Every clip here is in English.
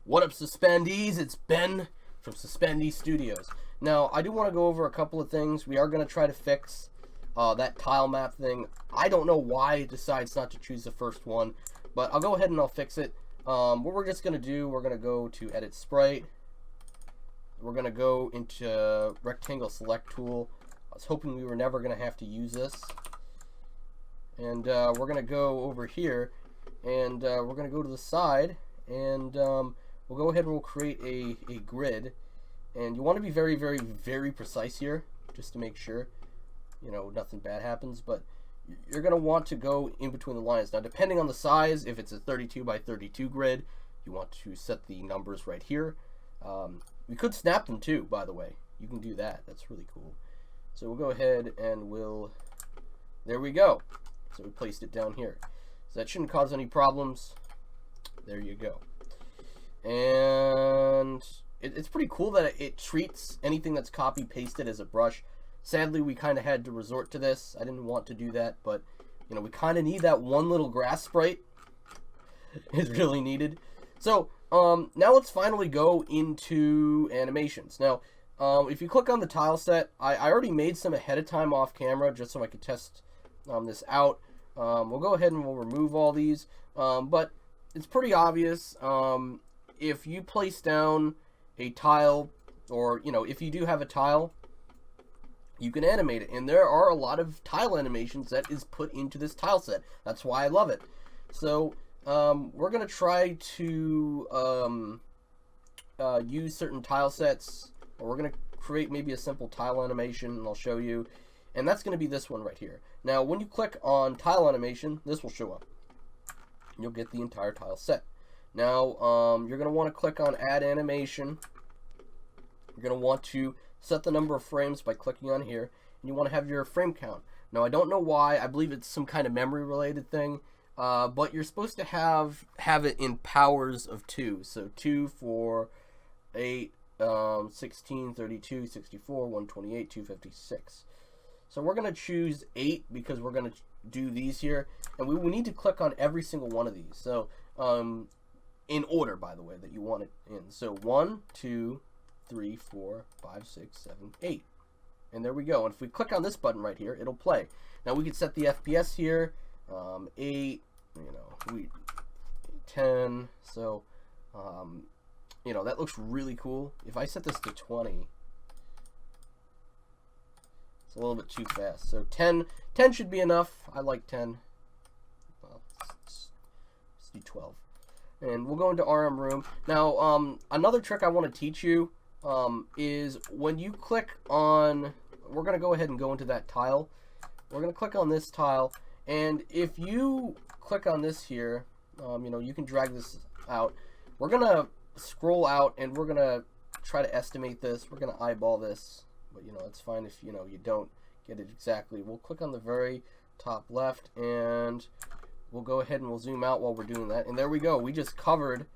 What up, Suspendees? It's Ben from Suspendee Studios. Now, I do want to go over a couple of things. We are going to try to fix that tile map thing. I don't know why it decides not to choose the first one, but I'll go ahead and I'll fix it. What we're just going to do, we're going to go to Edit Sprite. We're going to go into Rectangle Select Tool. I was hoping we were never going to have to use this. And we're going to go over here, and we're going to go to the side, and we'll go ahead and we'll create a grid. And you want to be very, very, very precise here, just to make sure, you know, nothing bad happens. But you're going to want to go in between the lines. Now, depending on the size, if it's a 32 by 32 grid, you want to set the numbers right here. We could snap them too, by the way. You can do that. That's really cool. So we'll go ahead and there we go. So we placed it down here. So that shouldn't cause any problems. There you go. And it's pretty cool that it treats anything that's copy pasted as a brush. Sadly, we kind of had to resort to this. I didn't want to do that, but you know, we kind of need that one little grass sprite. It's really needed. So now let's finally go into animations. Now, if you click on the tile set, I already made some ahead of time off camera just so I could test this out. We'll go ahead and we'll remove all these, but it's pretty obvious. If you place down a tile, or you know, if you do have a tile, you can animate it, and there are a lot of tile animations that is put into this tile set. That's why I love it. So we're gonna try to use certain tile sets, or we're gonna create maybe a simple tile animation, and I'll show you. And that's going to be this one right here. Now, when you click on tile animation, this will show up. You'll get the entire tile set. Now, you're going to want to click on add animation. You're going to want to set the number of frames by clicking on here. And you want to have your frame count. Now, I don't know why. I believe it's some kind of memory related thing. But you're supposed to have it in powers of 2. So 2, 4, 8, 16, 32, 64, 128, 256. So we're going to choose 8 because we're going to do these here. And we need to click on every single one of these. So in order, by the way, that you want it in. So 1, 2, 3, 4, 5, 6, 7, 8. And there we go. And if we click on this button right here, it'll play. Now we can set the FPS here. 8, you know, 10. So, you know, that looks really cool. If I set this to 20... it's a little bit too fast. So 10 should be enough. I like 10. Well, let's do 12. And we'll go into RM Room. Now, another trick I want to teach you is when you click on... we're going to go ahead and go into that tile. We're going to click on this tile. And if you click on this here, you know, you can drag this out. We're going to scroll out and we're going to try to estimate this. We're going to eyeball this. But, you know, it's fine if, you know, you don't get it exactly. We'll click on the very top left, and we'll go ahead and we'll zoom out while we're doing that. And there we go. We just covered.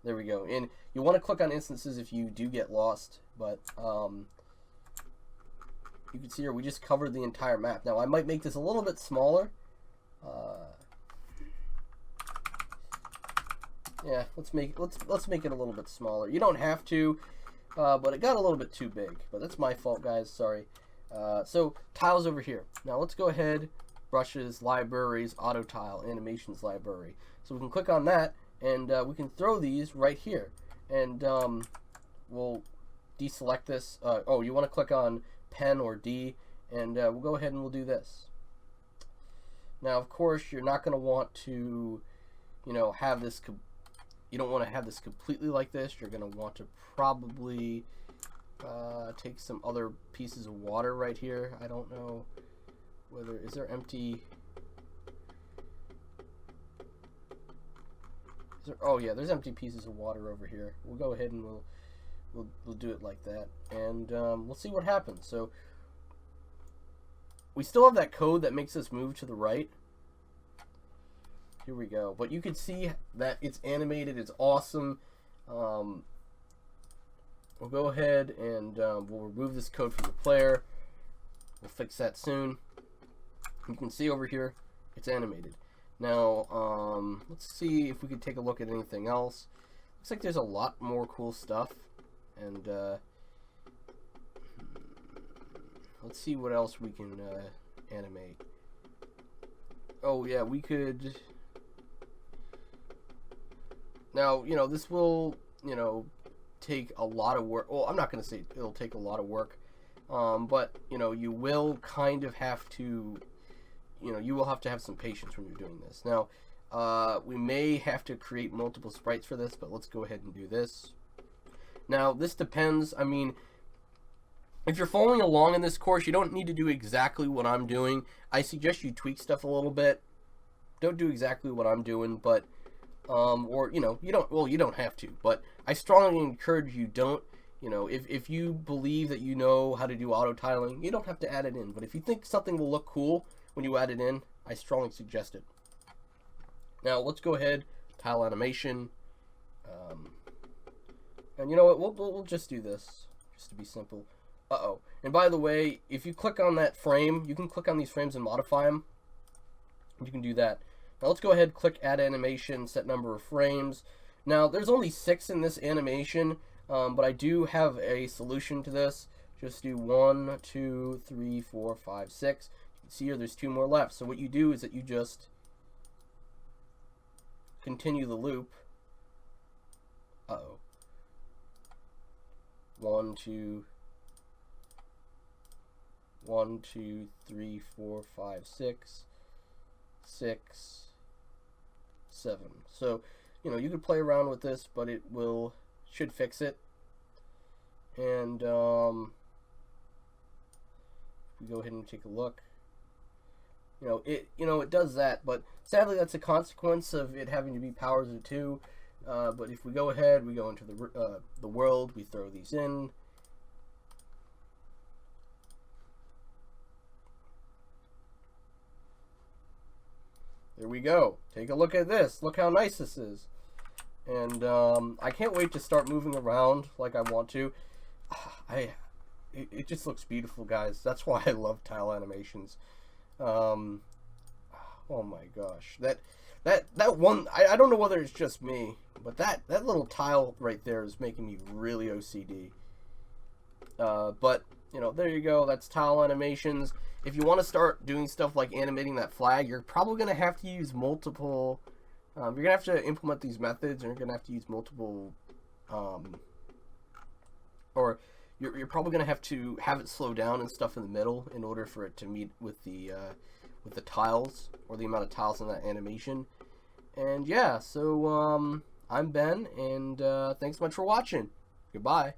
There we go. And you want to click on instances if you do get lost. But you can see here we just covered the entire map. Now, I might make this a little bit smaller. Yeah, let's make it a little bit smaller. You don't have to, but it got a little bit too big. But that's my fault, guys. Sorry. So tiles over here. Now let's go ahead. Brushes, libraries, auto tile, animations library. So we can click on that, and we can throw these right here. And we'll deselect this. Oh, you want to click on pen or D, and we'll go ahead and we'll do this. Now, of course, you're not going to want to, you know, have this. You don't want to have this completely like this. You're going to want to probably take some other pieces of water right here. I don't know whether... is there empty... oh yeah, there's empty pieces of water over here. We'll go ahead and we'll do it like that. And we'll see what happens. So we still have that code that makes us move to the right. Here we go. But you can see that it's animated. It's awesome. We'll go ahead and we'll remove this code from the player. We'll fix that soon. You can see over here, it's animated. Now, let's see if we could take a look at anything else. Looks like there's a lot more cool stuff, and let's see what else we can animate. Oh yeah, we could. Now, you know, this will, you know, take a lot of work. Well, I'm not going to say it'll take a lot of work, but, you know, you will kind of have to, you know, you will have to have some patience when you're doing this. Now, we may have to create multiple sprites for this, but let's go ahead and do this. Now, this depends. I mean, if you're following along in this course, you don't need to do exactly what I'm doing. I suggest you tweak stuff a little bit. Don't do exactly what I'm doing, but or, you know, you don't have to, but I strongly encourage you don't. You know, if you believe that you know how to do auto tiling, you don't have to add it in, but if you think something will look cool when you add it in, I strongly suggest it. Now let's go ahead, tile animation, and you know what, we'll just do this just to be simple. And by the way, if you click on that frame, you can click on these frames and modify them. You can do that. Now let's go ahead, click add animation, set number of frames. Now there's only 6 in this animation, but I do have a solution to this. Just do 1, 2, 3, 4, 5, 6. You can see here there's 2 more left. So what you do is that you just continue the loop. 1, 2, 3, 4, 5, 6, 6, 7. So, you know, you could play around with this, but it should fix it. And we go ahead and take a look. It does that, but sadly that's a consequence of it having to be powers of 2. But if we go ahead, we go into the world, we throw these in. There we go. Take a look at this. Look how nice this is. And I can't wait to start moving around like I want to. It just looks beautiful, guys. That's why I love tile animations. Oh my gosh. That one, I don't know whether it's just me, but that little tile right there is making me really OCD. But, you know, there you go. That's tile animations. If you want to start doing stuff like animating that flag, you're probably going to have to use multiple, you're going to have to implement these methods, and you're going to have to use multiple, or you're probably going to have it slow down and stuff in the middle in order for it to meet with the tiles, or the amount of tiles in that animation. And yeah, so I'm Ben, and thanks so much for watching. Goodbye.